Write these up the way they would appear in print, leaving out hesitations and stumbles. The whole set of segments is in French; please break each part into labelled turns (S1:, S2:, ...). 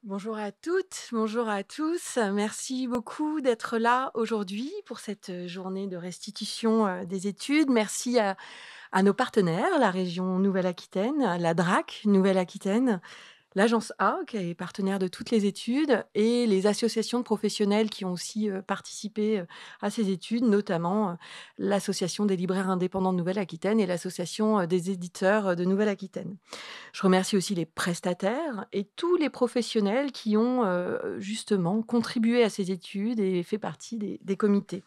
S1: Bonjour à toutes, bonjour à tous. Merci beaucoup d'être là aujourd'hui pour cette journée de restitution des études. Merci à nos partenaires, la région Nouvelle-Aquitaine, la DRAC Nouvelle-Aquitaine, l'Agence A, qui est partenaire de toutes les études, et les associations de professionnels qui ont aussi participé à ces études, notamment l'Association des libraires indépendants de Nouvelle-Aquitaine et l'Association des éditeurs de Nouvelle-Aquitaine. Je remercie aussi les prestataires et tous les professionnels qui ont justement contribué à ces études et fait partie des comités.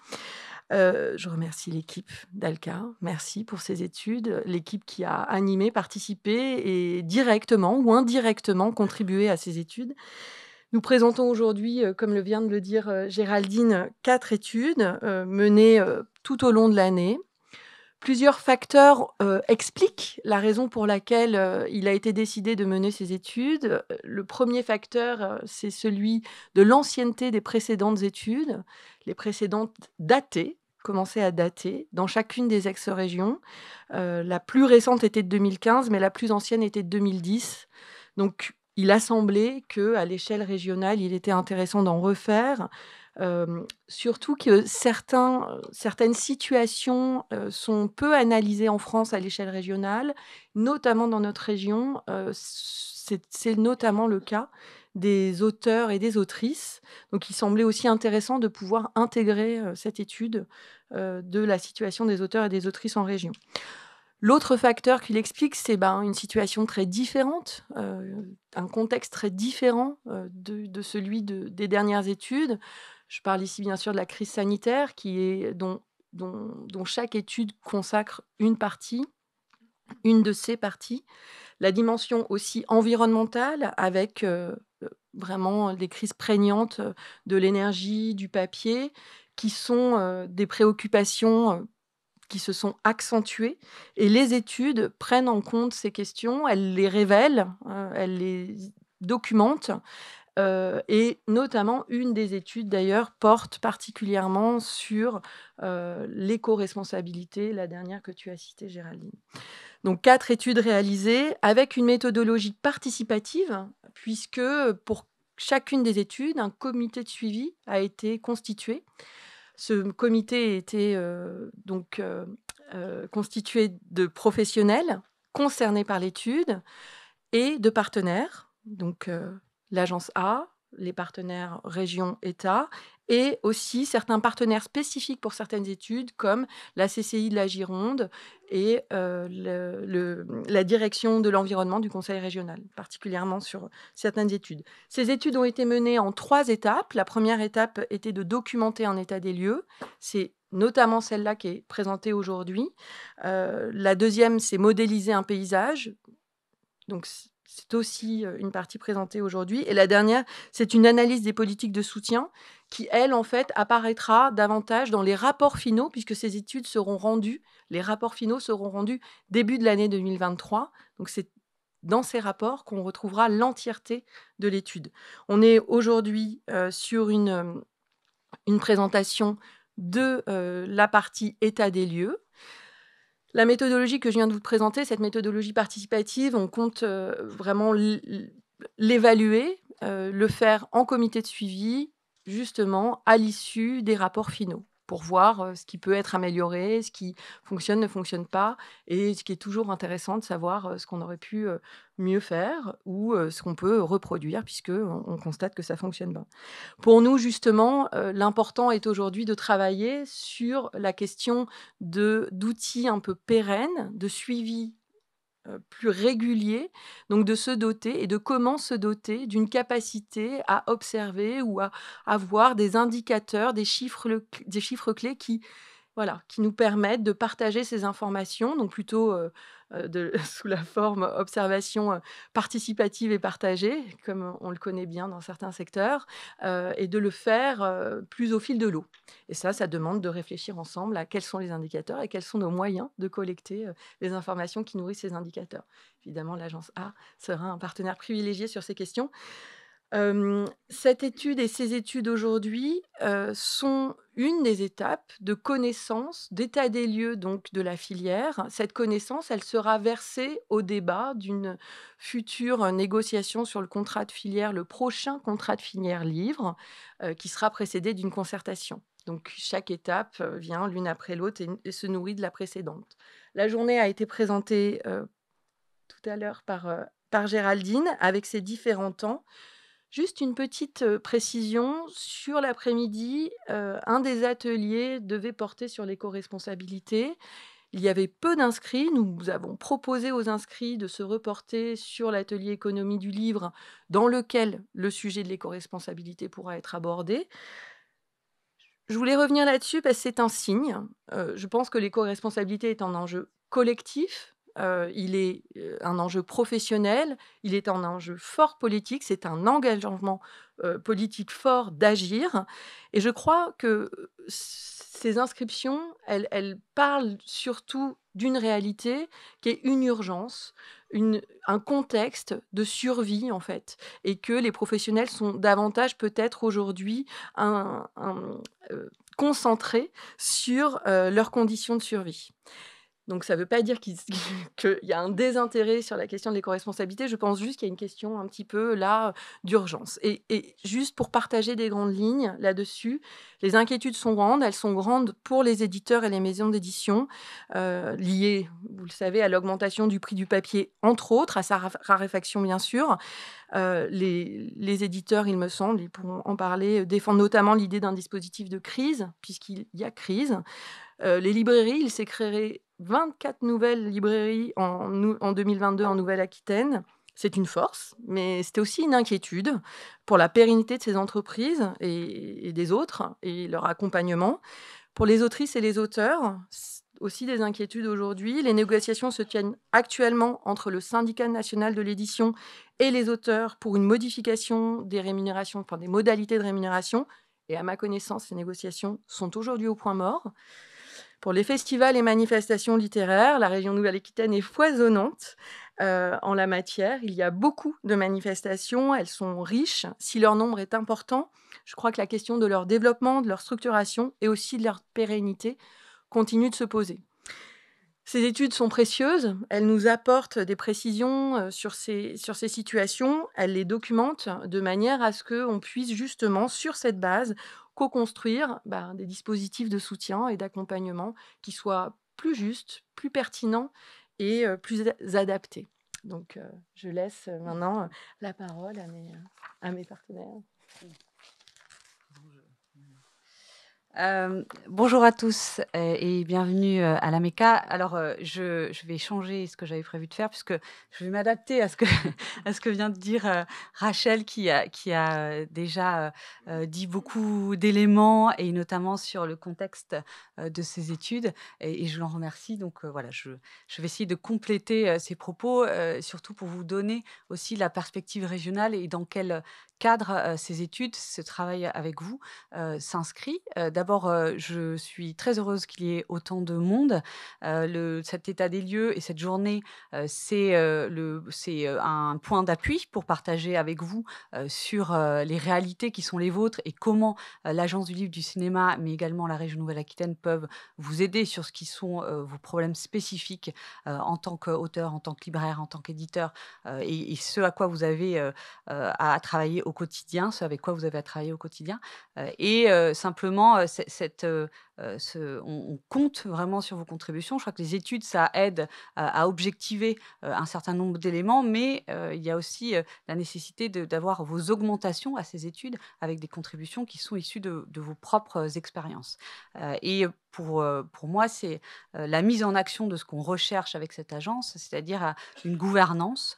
S1: Je remercie l'équipe d'Alca. Merci pour ces études. L'équipe qui a animé, participé et directement ou indirectement contribué à ces études. Nous présentons aujourd'hui, comme le vient de le dire Géraldine, 4 études menées tout au long de l'année. Plusieurs facteurs expliquent la raison pour laquelle il a été décidé de mener ces études. Le premier facteur, c'est celui de l'ancienneté des précédentes études. Les précédentes dataient, commençaient à dater dans chacune des ex-régions. La plus récente était de 2015, mais la plus ancienne était de 2010. Donc, il a semblé qu'à l'échelle régionale, il était intéressant d'en refaire. Surtout que certaines situations sont peu analysées en France à l'échelle régionale, notamment dans notre région. C'est notamment le cas des auteurs et des autrices. Donc, il semblait aussi intéressant de pouvoir intégrer cette étude de la situation des auteurs et des autrices en région. L'autre facteur qui l'explique, c'est une situation très différente, un contexte très différent de celui des dernières études. Je parle ici bien sûr de la crise sanitaire dont chaque étude consacre une partie, une de ces parties. La dimension aussi environnementale avec vraiment des crises prégnantes de l'énergie, du papier, qui sont des préoccupations qui se sont accentuées, et les études prennent en compte ces questions, elles les révèlent, elles les documentent, et notamment une des études d'ailleurs porte particulièrement sur l'éco-responsabilité, la dernière que tu as citée, Géraldine. Donc 4 études réalisées avec une méthodologie participative, puisque pour chacune des études, un comité de suivi a été constitué. Ce comité était constitué de professionnels concernés par l'étude et de partenaires, donc l'agence A, les partenaires région, État, et aussi certains partenaires spécifiques pour certaines études, comme la CCI de la Gironde et la direction de l'environnement du Conseil régional, particulièrement sur certaines études. Ces études ont été menées en 3 étapes. La première étape était de documenter un état des lieux. C'est notamment celle-là qui est présentée aujourd'hui. La deuxième, c'est modéliser un paysage. Donc, c'est aussi une partie présentée aujourd'hui. Et la dernière, c'est une analyse des politiques de soutien qui, elle, en fait, apparaîtra davantage dans les rapports finaux, puisque ces études seront rendues, les rapports finaux seront rendus début de l'année 2023. Donc, c'est dans ces rapports qu'on retrouvera l'entièreté de l'étude. On est aujourd'hui sur une présentation de la partie état des lieux. La méthodologie que je viens de vous présenter, cette méthodologie participative, on compte vraiment l'évaluer, le faire en comité de suivi, justement à l'issue des rapports finaux, pour voir ce qui peut être amélioré, ce qui fonctionne, ne fonctionne pas, et ce qui est toujours intéressant de savoir ce qu'on aurait pu mieux faire ou ce qu'on peut reproduire, puisqu'on constate que ça fonctionne bien. Pour nous, justement, l'important est aujourd'hui de travailler sur la question d'outils un peu pérennes, de suivi plus régulier, donc de se doter et de comment se doter d'une capacité à observer ou à avoir des indicateurs, des chiffres clés qui nous permettent de partager ces informations, donc plutôt sous la forme observation participative et partagée, comme on le connaît bien dans certains secteurs, et de le faire plus au fil de l'eau. Et ça demande de réfléchir ensemble à quels sont les indicateurs et quels sont nos moyens de collecter les informations qui nourrissent ces indicateurs. Évidemment, l'agence A sera un partenaire privilégié sur ces questions. Cette étude et ces études aujourd'hui, sont une des étapes de connaissance, d'état des lieux donc de la filière. Cette connaissance, elle sera versée au débat d'une future, négociation sur le contrat de filière, le prochain contrat de filière livre, qui sera précédé d'une concertation. Donc chaque étape, vient l'une après l'autre et se nourrit de la précédente. La journée a été présentée, tout à l'heure par Géraldine avec ses différents temps. Juste une petite, précision, sur l'après-midi, un des ateliers devait porter sur l'éco-responsabilité. Il y avait peu d'inscrits. Nous avons proposé aux inscrits de se reporter sur l'atelier économie du livre, dans lequel le sujet de l'éco-responsabilité pourra être abordé. Je voulais revenir là-dessus parce que c'est un signe. Je pense que l'éco-responsabilité est un enjeu collectif, il est, un enjeu professionnel, il est un enjeu fort politique, c'est un engagement, politique fort d'agir et je crois que, ces inscriptions, elles parlent surtout d'une réalité qui est une urgence, un contexte de survie, en fait, et que les professionnels sont davantage peut-être aujourd'hui concentrés sur, leurs conditions de survie. Donc ça ne veut pas dire qu'il y a un désintérêt sur la question de l'éco-responsabilité. Je pense juste qu'il y a une question un petit peu là, d'urgence et juste pour partager des grandes lignes là-dessus, les inquiétudes sont grandes. Elles sont grandes pour les éditeurs et les maisons d'édition, liées, vous le savez, à l'augmentation du prix du papier, entre autres, à sa raréfaction bien sûr. Les éditeurs, il me semble, ils pourront en parler, défendent notamment l'idée d'un dispositif de crise, puisqu'il y a crise. Les librairies, il s'est créé 24 nouvelles librairies en 2022 en Nouvelle-Aquitaine. C'est une force, mais c'était aussi une inquiétude pour la pérennité de ces entreprises et des autres et leur accompagnement. Pour les autrices et les auteurs, aussi des inquiétudes aujourd'hui. Les négociations se tiennent actuellement entre le syndicat national de l'édition et les auteurs pour une modification des rémunérations, enfin des modalités de rémunération. Et à ma connaissance, ces négociations sont aujourd'hui au point mort. Pour les festivals et manifestations littéraires, la région Nouvelle-Aquitaine est foisonnante en la matière. Il y a beaucoup de manifestations, elles sont riches. Si leur nombre est important, je crois que la question de leur développement, de leur structuration et aussi de leur pérennité continue de se poser. Ces études sont précieuses, elles nous apportent des précisions sur ces situations, elles les documentent de manière à ce qu'on puisse justement, sur cette base, co-construire des dispositifs de soutien et d'accompagnement qui soient plus justes, plus pertinents et plus adaptés. Donc, je laisse maintenant la parole à mes partenaires.
S2: Bonjour à tous et bienvenue à la MECA. Alors, je vais changer ce que j'avais prévu de faire puisque je vais m'adapter à ce que, à ce que vient de dire Rachel qui a déjà dit beaucoup d'éléments et notamment sur le contexte de ses études et je l'en remercie. Donc, voilà, je vais essayer de compléter ces propos, surtout pour vous donner aussi la perspective régionale et dans quel cadre ces études, ce travail avec vous s'inscrit. D'abord, je suis très heureuse qu'il y ait autant de monde. Cet état des lieux et cette journée, c'est un point d'appui pour partager avec vous sur les réalités qui sont les vôtres et comment l'Agence du livre du cinéma, mais également la région Nouvelle-Aquitaine peuvent vous aider sur ce qui sont vos problèmes spécifiques en tant qu'auteur, en tant que libraire, en tant qu'éditeur et ce à quoi vous avez à travailler au quotidien, ce avec quoi vous avez à travailler au quotidien. Simplement, on compte vraiment sur vos contributions. Je crois que les études, ça aide à objectiver un certain nombre d'éléments, mais il y a aussi la nécessité d'avoir vos augmentations à ces études avec des contributions qui sont issues de vos propres expériences. Pour moi, c'est la mise en action de ce qu'on recherche avec cette agence, c'est-à-dire une gouvernance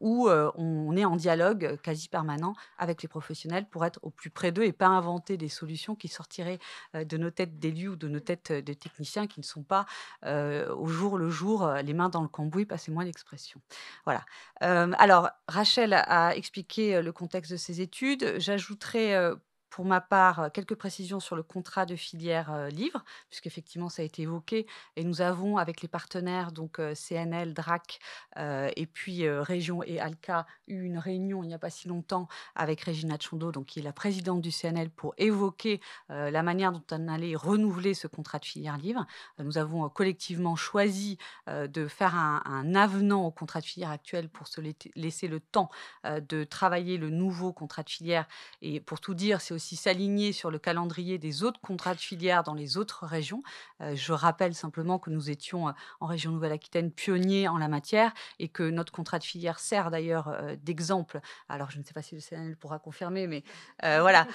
S2: où on est en dialogue quasi permanent avec les professionnels pour être au plus près d'eux et pas inventer des solutions qui sortiraient de nos têtes d'élus ou de nos têtes de techniciens qui ne sont pas au jour le jour, les mains dans le cambouis, passez-moi l'expression. Voilà. Alors, Rachel a expliqué le contexte de ses études. J'ajouterai pour ma part, quelques précisions sur le contrat de filière, livre, puisqu'effectivement ça a été évoqué et nous avons avec les partenaires donc CNL, DRAC, et puis, Région et Alca, eu une réunion il n'y a pas si longtemps avec Régina Tchondo, donc qui est la présidente du CNL, pour évoquer, la manière dont on allait renouveler ce contrat de filière livre. Nous avons, collectivement choisi, de faire un avenant au contrat de filière actuel pour se laisser le temps, de travailler le nouveau contrat de filière et pour tout dire, c'est aussi s'aligner sur le calendrier des autres contrats de filière dans les autres régions. Je rappelle simplement que nous étions, en région Nouvelle-Aquitaine pionniers en la matière et que notre contrat de filière sert d'ailleurs, d'exemple. Alors je ne sais pas si le CNL pourra confirmer, mais voilà,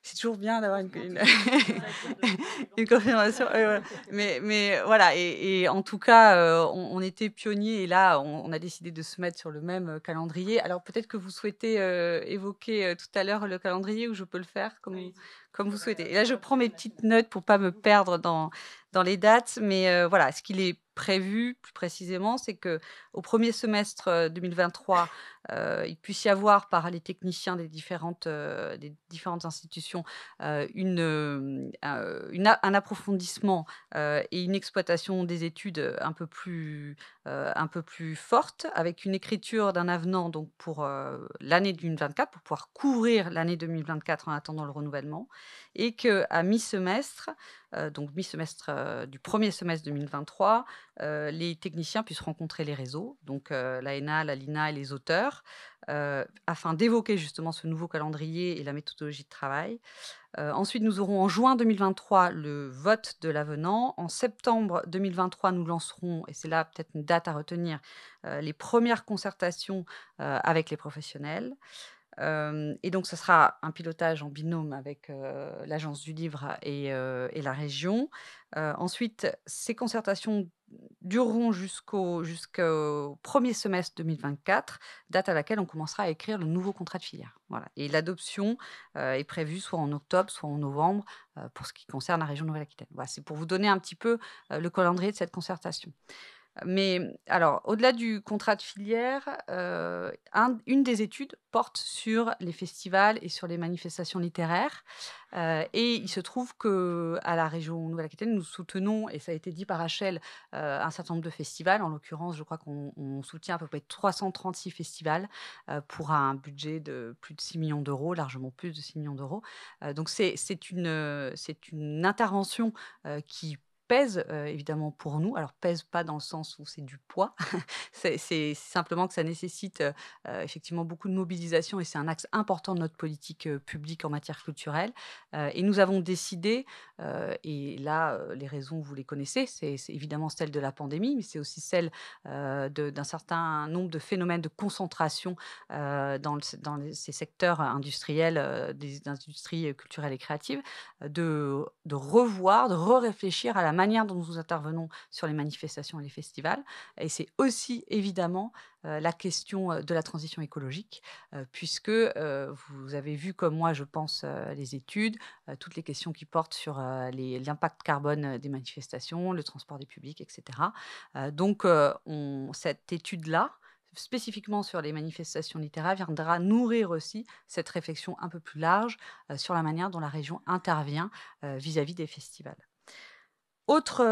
S2: c'est toujours bien d'avoir une une confirmation. Ouais, ouais. Mais voilà et en tout cas, on était pionniers et là, on a décidé de se mettre sur le même, calendrier. Alors peut-être que vous souhaitez, évoquer, tout à l'heure le calendrier ou je peux le faire comme vous souhaitez. Et là, je prends mes petites notes pour pas me perdre dans les dates, mais voilà, ce qu'il est prévu plus précisément, c'est qu'au 1er semestre, 2023, il puisse y avoir par les techniciens des différentes institutions, un approfondissement, et une exploitation des études, un peu plus forte, avec une écriture d'un avenant donc pour, l'année 2024, pour pouvoir couvrir l'année 2024 en attendant le renouvellement et qu'à mi-semestre, donc mi-semestre, du 1er semestre 2023, les techniciens puissent rencontrer les réseaux, donc l'AENA, la LINA et les auteurs, afin d'évoquer justement ce nouveau calendrier et la méthodologie de travail. Ensuite, nous aurons en juin 2023 le vote de l'avenant. En septembre 2023, nous lancerons, et c'est là peut-être une date à retenir, les premières concertations, avec les professionnels. Et donc ce sera un pilotage en binôme avec, l'Agence du livre et la région. Ensuite, ces concertations dureront jusqu'au 1er semestre 2024, date à laquelle on commencera à écrire le nouveau contrat de filière. Voilà et l'adoption, est prévue soit en octobre, soit en novembre, pour ce qui concerne la région Nouvelle-Aquitaine. Voilà, c'est pour vous donner un petit peu, le calendrier de cette concertation. Mais alors, au-delà du contrat de filière, une des études porte sur les festivals et sur les manifestations littéraires, et il se trouve que à la région Nouvelle-Aquitaine, nous soutenons et ça a été dit par Rachel, un certain nombre de festivals. En l'occurrence, je crois qu'on soutient à peu près 336 festivals, pour un budget de plus de 6 millions d'euros, largement plus de 6 millions d'euros. Donc c'est une intervention, qui pèse, évidemment pour nous. Alors pèse pas dans le sens où c'est du poids, c'est simplement que ça nécessite, effectivement beaucoup de mobilisation et c'est un axe important de notre politique, publique en matière culturelle. Et nous avons décidé, et là, les raisons vous les connaissez, c'est évidemment celle de la pandémie, mais c'est aussi celle, d'un certain nombre de phénomènes de concentration, ces secteurs industriels, des industries, culturelles et créatives, de revoir, de réfléchir à la manière dont nous intervenons sur les manifestations et les festivals. Et c'est aussi évidemment, la question, de la transition écologique, puisque, vous avez vu comme moi je pense, les études, toutes les questions qui portent sur, l'impact carbone, des manifestations, le transport des publics et cetera. Donc, on cette étude-là, spécifiquement sur les manifestations littéraires, viendra nourrir aussi cette réflexion un peu plus large, sur la manière dont la région intervient, vis-à-vis des festivals. Autre,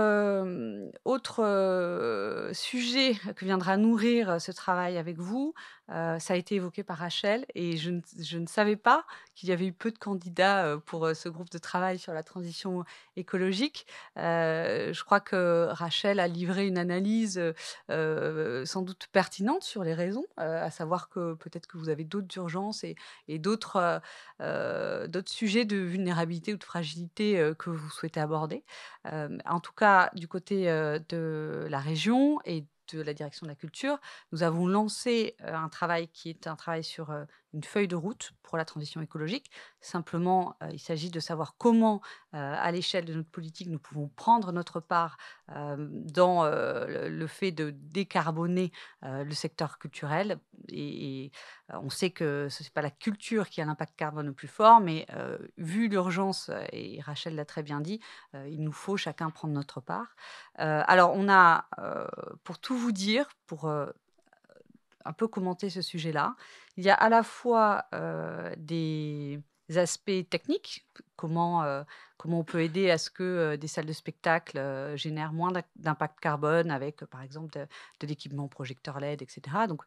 S2: sujet que viendra nourrir, ce travail avec vous, ça a été évoqué par Rachel et je ne savais pas qu'il y avait eu peu de candidats, pour, ce groupe de travail sur la transition écologique. Je crois que Rachel a livré une analyse, sans doute pertinente sur les raisons, à savoir que peut-être que vous avez d'autres urgences et d'autres sujets de vulnérabilité ou de fragilité, que vous souhaitez aborder. En tout cas, du côté, de la région et de la direction de la culture, nous avons lancé, un travail qui est un travail sur, une feuille de route pour la transition écologique. Simplement, il s'agit de savoir comment, à l'échelle de notre politique, nous pouvons prendre notre part, dans, le fait de décarboner, le secteur culturel et on sait que ce n'est pas la culture qui a l'impact carbone le plus fort, mais vu l'urgence, et Rachel l'a très bien dit, il nous faut chacun prendre notre part. Alors on a, pour tout vous dire, pour, un peu commenter ce sujet-là, il y a à la fois, des aspects techniques, comment on peut aider à ce que des salles de spectacle génèrent moins d'impact carbone avec, par exemple, de l'équipement projecteur LED, etc. Donc,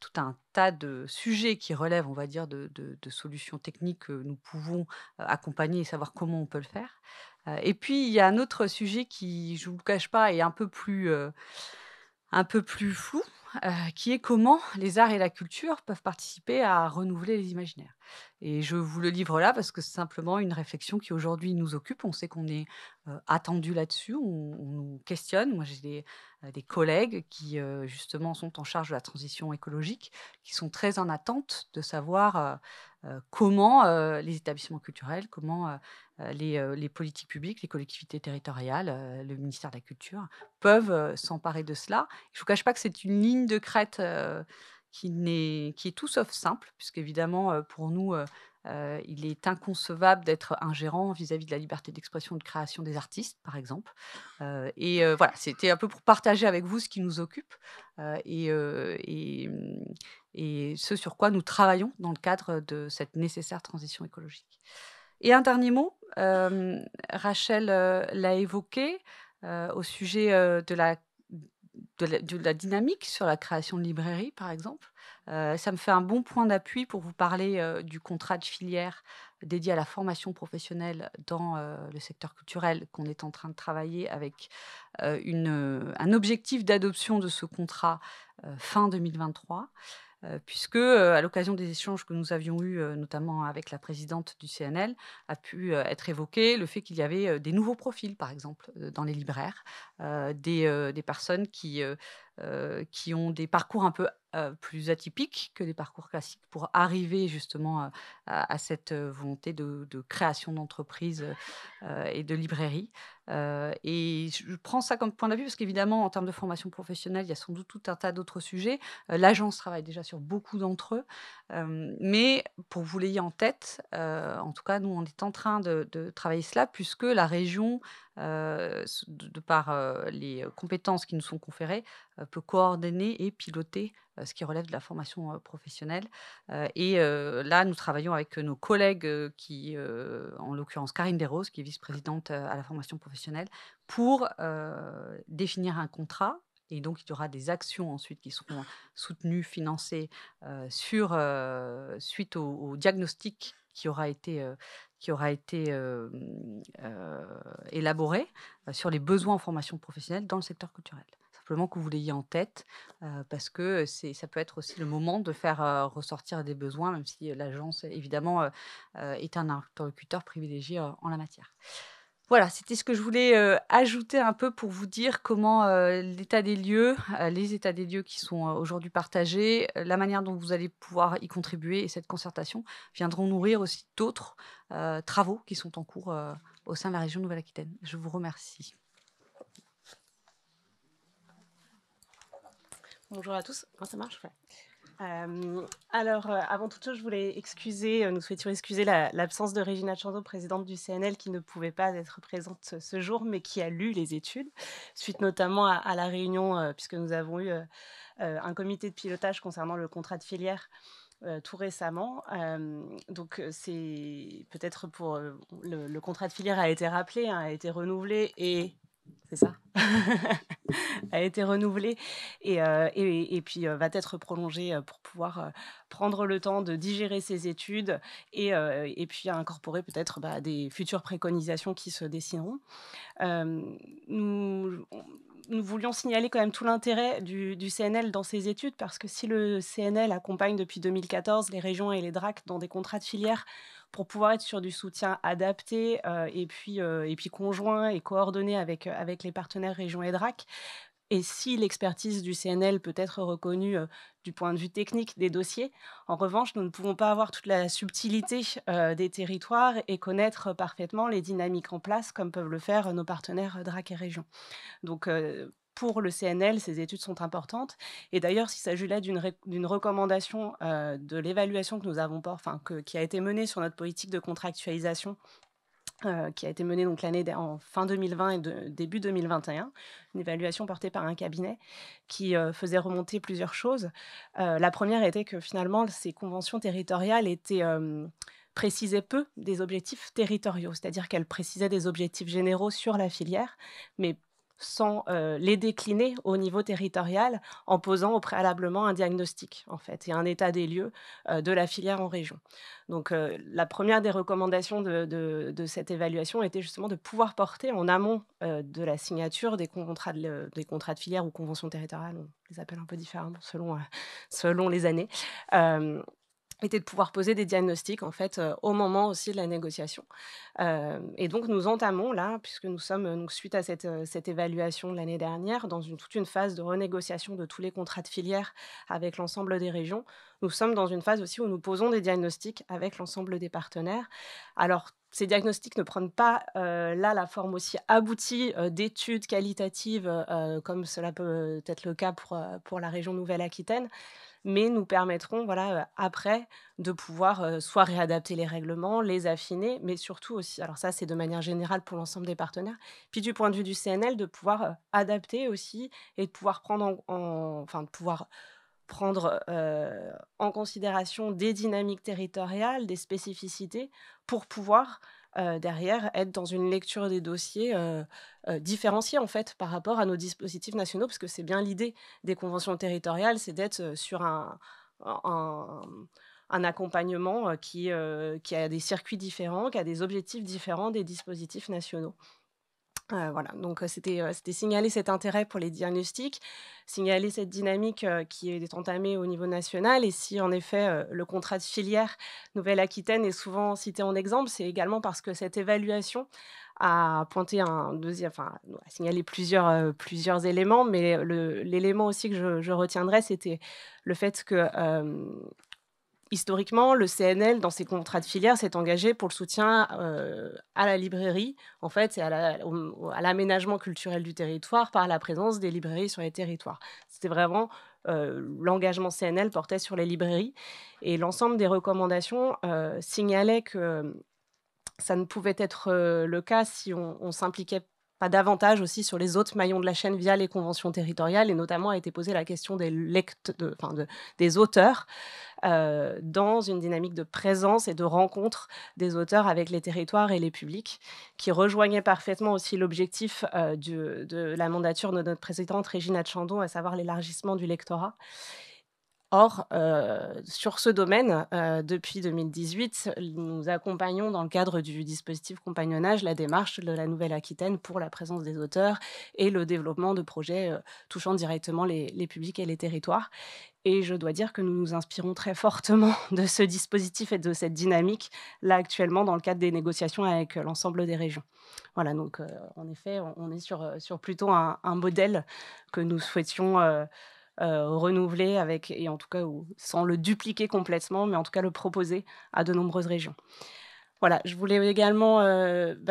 S2: tout un tas de sujets qui relèvent, on va dire, de solutions techniques que nous pouvons accompagner et savoir comment on peut le faire. Et puis, il y a un autre sujet qui, je ne vous le cache pas, est un peu plus flou, qui est comment les arts et la culture peuvent participer à renouveler les imaginaires. Et je vous le livre là parce que c'est simplement une réflexion qui aujourd'hui nous occupe. On sait qu'on est attendu là-dessus, on nous questionne. Moi, j'ai des collègues qui justement sont en charge de la transition écologique, qui sont très en attente de savoir comment les établissements culturels, comment les politiques publiques, les collectivités territoriales, le ministère de la Culture peuvent s'emparer de cela. Je ne vous cache pas que c'est une ligne de crête qui est tout sauf simple, puisqu'évidemment, pour nous, il est inconcevable d'être ingérant vis-à-vis de la liberté d'expression et de création des artistes, par exemple. Voilà, c'était un peu pour partager avec vous ce qui nous occupe et ce sur quoi nous travaillons dans le cadre de cette nécessaire transition écologique. Et un dernier mot, Rachel l'a évoqué au sujet de la dynamique sur la création de librairies, par exemple. Ça me fait un bon point d'appui pour vous parler du contrat de filière dédié à la formation professionnelle dans le secteur culturel qu'on est en train de travailler avec un objectif d'adoption de ce contrat fin 2023. Puisque, à l'occasion des échanges que nous avions eus, notamment avec la présidente du CNL, a pu être évoqué le fait qu'il y avait des nouveaux profils, par exemple, dans les libraires, des personnes qui ont des parcours un peu plus atypiques que des parcours classiques pour arriver justement à cette volonté de création d'entreprise et de librairie. Et je prends ça comme point d'appui parce qu'évidemment, en termes de formation professionnelle, il y a sans doute tout un tas d'autres sujets. L'agence travaille déjà sur beaucoup d'entre eux. Mais pour que vous l'ayez en tête, en tout cas, nous, on est en train de travailler cela puisque la région, de par les compétences qui nous sont conférées, peut coordonner et piloter ce qui relève de la formation professionnelle. Là, nous travaillons avec nos collègues en l'occurrence Karine Desroses, qui est vice-présidente à la formation professionnelle, pour définir un contrat. Et donc, il y aura des actions ensuite qui seront soutenues, financées suite au diagnostic qui aura été élaboré sur les besoins en formation professionnelle dans le secteur culturel. Simplement que vous l'ayez en tête, parce que ça peut être aussi le moment de faire ressortir des besoins, même si l'agence, évidemment, est un interlocuteur privilégié en la matière. Voilà, c'était ce que je voulais ajouter un peu pour vous dire comment l'état des lieux, les états des lieux qui sont aujourd'hui partagés, la manière dont vous allez pouvoir y contribuer et cette concertation viendront nourrir aussi d'autres travaux qui sont en cours au sein de la région Nouvelle-Aquitaine. Je vous remercie.
S3: Bonjour à tous. Oh, ça marche, ouais. Avant toute chose, je voulais nous souhaitions excuser l'absence de Régina Chandeau, présidente du CNL, qui ne pouvait pas être présente ce jour, mais qui a lu les études, suite notamment à la réunion, puisque nous avons eu un comité de pilotage concernant le contrat de filière tout récemment. Donc, c'est peut-être pour... le contrat de filière a été rappelé, a été renouvelé et... C'est ça a été renouvelé et puis va être prolongé pour pouvoir prendre le temps de digérer ces études et puis incorporer peut-être des futures préconisations qui se dessineront. Nous voulions signaler quand même tout l'intérêt du CNL dans ces études parce que si le CNL accompagne depuis 2014 les régions et les DRAC dans des contrats de filière pour pouvoir être sur du soutien adapté et puis conjoint et coordonné avec les partenaires régions et DRAC, et si l'expertise du CNL peut être reconnue du point de vue technique des dossiers, en revanche, nous ne pouvons pas avoir toute la subtilité des territoires et connaître parfaitement les dynamiques en place, comme peuvent le faire nos partenaires DRAC et régions. Donc, pour le CNL, ces études sont importantes. Et d'ailleurs, s'il s'agit là d'une recommandation de l'évaluation que nous avons, qui a été menée sur notre politique de contractualisation, qui a été menée donc en fin 2020 et début 2021, une évaluation portée par un cabinet qui faisait remonter plusieurs choses. La première était que finalement, ces conventions territoriales étaient précisait peu des objectifs territoriaux, c'est-à-dire qu'elle précisait des objectifs généraux sur la filière, mais sans les décliner au niveau territorial, en posant au préalablement un diagnostic, en fait, et un état des lieux de la filière en région. Donc, la première des recommandations de cette évaluation était justement de pouvoir porter en amont de la signature des contrats de filière ou conventions territoriales, on les appelle un peu différemment selon les années, était de pouvoir poser des diagnostics, en fait, au moment aussi de la négociation. Et donc nous entamons là, puisque nous sommes, donc suite à cette évaluation de l'année dernière, dans toute une phase de renégociation de tous les contrats de filière avec l'ensemble des régions. Nous sommes dans une phase aussi où nous posons des diagnostics avec l'ensemble des partenaires. Alors, ces diagnostics ne prennent pas, là, la forme aussi aboutie, d'études qualitatives, comme cela peut être le cas pour la région Nouvelle-Aquitaine, mais nous permettront, voilà, après, de pouvoir, soit réadapter les règlements, les affiner, mais surtout aussi, alors ça, c'est de manière générale pour l'ensemble des partenaires, puis du point de vue du CNL, de pouvoir, adapter aussi et de pouvoir enfin, de pouvoir prendre, en considération des dynamiques territoriales, des spécificités pour pouvoir, derrière être dans une lecture des dossiers, différenciée en fait par rapport à nos dispositifs nationaux. Parce que c'est bien l'idée des conventions territoriales, c'est d'être, sur un un accompagnement, qui a des circuits différents, qui a des objectifs différents des dispositifs nationaux. Voilà, donc c'était signaler cet intérêt pour les diagnostics, signaler cette dynamique, qui est entamée au niveau national, et si en effet, le contrat de filière Nouvelle-Aquitaine est souvent cité en exemple, c'est également parce que cette évaluation a pointé a signalé plusieurs éléments, mais l'élément aussi que je retiendrai, c'était le fait que, historiquement, le CNL, dans ses contrats de filière, s'est engagé pour le soutien, à la librairie, en fait, et à l'aménagement culturel du territoire par la présence des librairies sur les territoires. C'était vraiment, l'engagement CNL portait sur les librairies, et l'ensemble des recommandations, signalaient que ça ne pouvait être, le cas si on s'impliquait pas davantage aussi sur les autres maillons de la chaîne via les conventions territoriales, et notamment a été posée la question des auteurs, dans une dynamique de présence et de rencontre des auteurs avec les territoires et les publics, qui rejoignait parfaitement aussi l'objectif, de la mandature de notre présidente Régina Chandon, à savoir l'élargissement du lectorat. Or, sur ce domaine, depuis 2018, nous accompagnons dans le cadre du dispositif compagnonnage la démarche de la Nouvelle-Aquitaine pour la présence des auteurs et le développement de projets, touchant directement les publics et les territoires. Et je dois dire que nous nous inspirons très fortement de ce dispositif et de cette dynamique, là, actuellement, dans le cadre des négociations avec, l'ensemble des régions. Voilà, donc en effet, on est sur plutôt un modèle que nous souhaitions, renouveler avec, et en tout cas, ou sans le dupliquer complètement, mais en tout cas le proposer à de nombreuses régions. Voilà, je voulais également,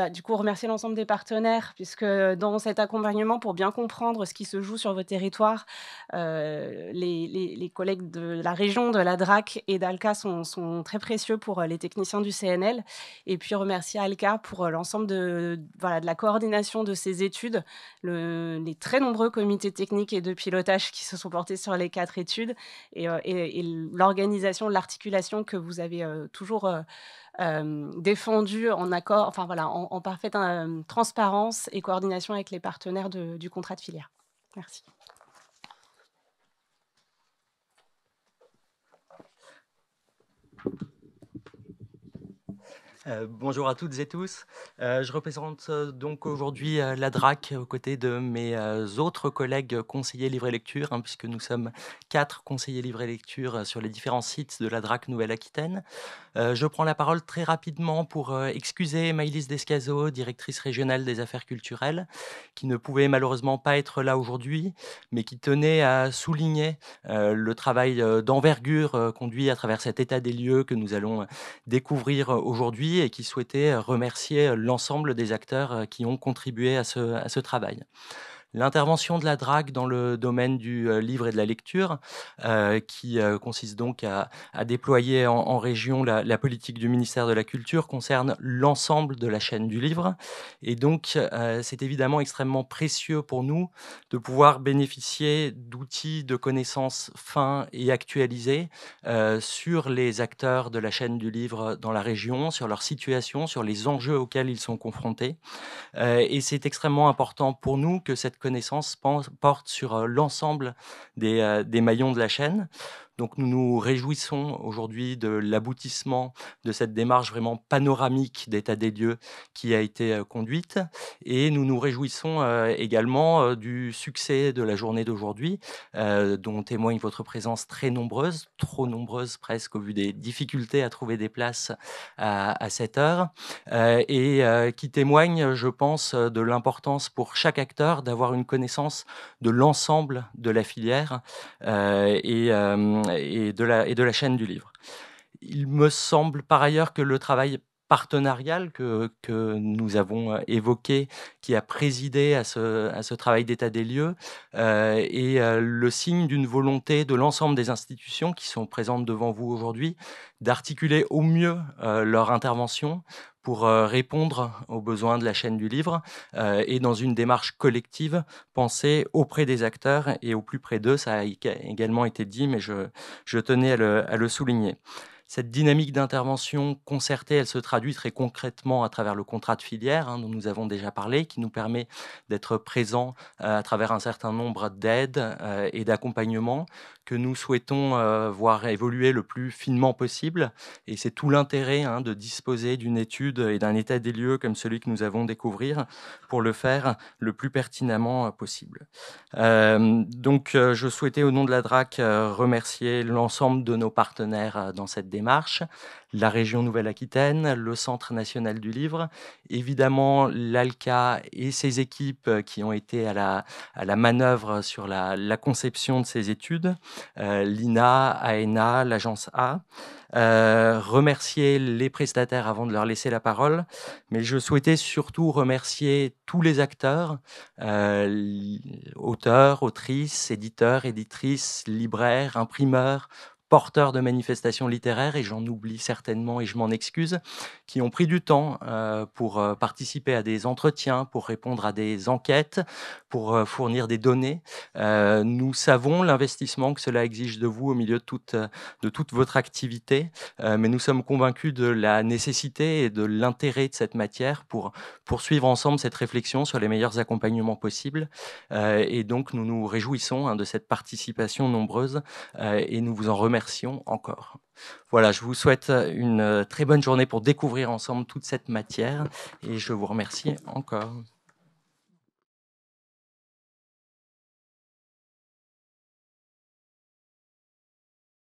S3: du coup, remercier l'ensemble des partenaires, puisque dans cet accompagnement, pour bien comprendre ce qui se joue sur vos territoires, les collègues de la région, de la DRAC et d'ALCA sont très précieux pour, les techniciens du CNL. Et puis remercier ALCA pour, l'ensemble de la coordination de ces études, les très nombreux comités techniques et de pilotage qui se sont portés sur les 4 études, et l'organisation, l'articulation que vous avez, toujours, défendu en accord, enfin voilà, en parfaite, transparence et coordination avec les partenaires du contrat de filière. Merci.
S4: Bonjour à toutes et tous. Je représente donc aujourd'hui la DRAC aux côtés de mes autres collègues conseillers livre et lecture, puisque nous sommes 4 conseillers livre et lecture sur les différents sites de la DRAC Nouvelle-Aquitaine. Je prends la parole très rapidement pour excuser Maëlys Descazeaux, directrice régionale des affaires culturelles, qui ne pouvait malheureusement pas être là aujourd'hui, mais qui tenait à souligner le travail d'envergure conduit à travers cet état des lieux que nous allons découvrir aujourd'hui, et qui souhaitait remercier l'ensemble des acteurs qui ont contribué à ce travail. l'intervention de la DRAC dans le domaine du livre et de la lecture, qui consiste donc à déployer en région la politique du ministère de la Culture, concerne l'ensemble de la chaîne du livre. Et donc, c'est évidemment extrêmement précieux pour nous de pouvoir bénéficier d'outils de connaissances fins et actualisés sur les acteurs de la chaîne du livre dans la région, sur leur situation, sur les enjeux auxquels ils sont confrontés. Et c'est extrêmement important pour nous que cette connaissance porte sur l'ensemble des maillons de la chaîne. Donc nous nous réjouissons aujourd'hui de l'aboutissement de cette démarche vraiment panoramique d'état des lieux qui a été conduite, et nous nous réjouissons également du succès de la journée d'aujourd'hui, dont témoigne votre présence très nombreuse, trop nombreuse presque au vu des difficultés à trouver des places à cette heure, et qui témoigne, je pense, de l'importance pour chaque acteur d'avoir une connaissance de l'ensemble de la filière et de la chaîne du livre. Il me semble par ailleurs que le travail partenarial que nous avons évoqué, qui a présidé à ce travail d'état des lieux, est le signe d'une volonté de l'ensemble des institutions qui sont présentes devant vous aujourd'hui d'articuler au mieux leur intervention pour répondre aux besoins de la chaîne du livre et dans une démarche collective pensée auprès des acteurs et au plus près d'eux. Ça a également été dit, mais je tenais à le souligner. Cette dynamique d'intervention concertée, elle se traduit très concrètement à travers le contrat de filière dont nous avons déjà parlé, qui nous permet d'être présents à travers un certain nombre d'aides et d'accompagnements que nous souhaitons voir évoluer le plus finement possible. Et c'est tout l'intérêt de disposer d'une étude et d'un état des lieux comme celui que nous avons découvrir pour le faire le plus pertinemment possible. Donc, je souhaitais au nom de la DRAC remercier l'ensemble de nos partenaires dans cette démarche, la région Nouvelle-Aquitaine, le Centre national du livre, évidemment l'ALCA et ses équipes qui ont été à la manœuvre sur la conception de ces études, l'INA, AENA, l'Agence A. Remercier les prestataires avant de leur laisser la parole, mais je souhaitais surtout remercier tous les acteurs, auteurs, autrices, éditeurs, éditrices, libraires, imprimeurs, porteurs de manifestations littéraires, et j'en oublie certainement et je m'en excuse, qui ont pris du temps pour participer à des entretiens, pour répondre à des enquêtes, pour fournir des données. Nous savons l'investissement que cela exige de vous au milieu de toute votre activité, mais nous sommes convaincus de la nécessité et de l'intérêt de cette matière pour poursuivre ensemble cette réflexion sur les meilleurs accompagnements possibles. Et donc, nous nous réjouissons de cette participation nombreuse et nous vous en remercions encore. Voilà, je vous souhaite une très bonne journée pour découvrir ensemble toute cette matière et je vous remercie encore.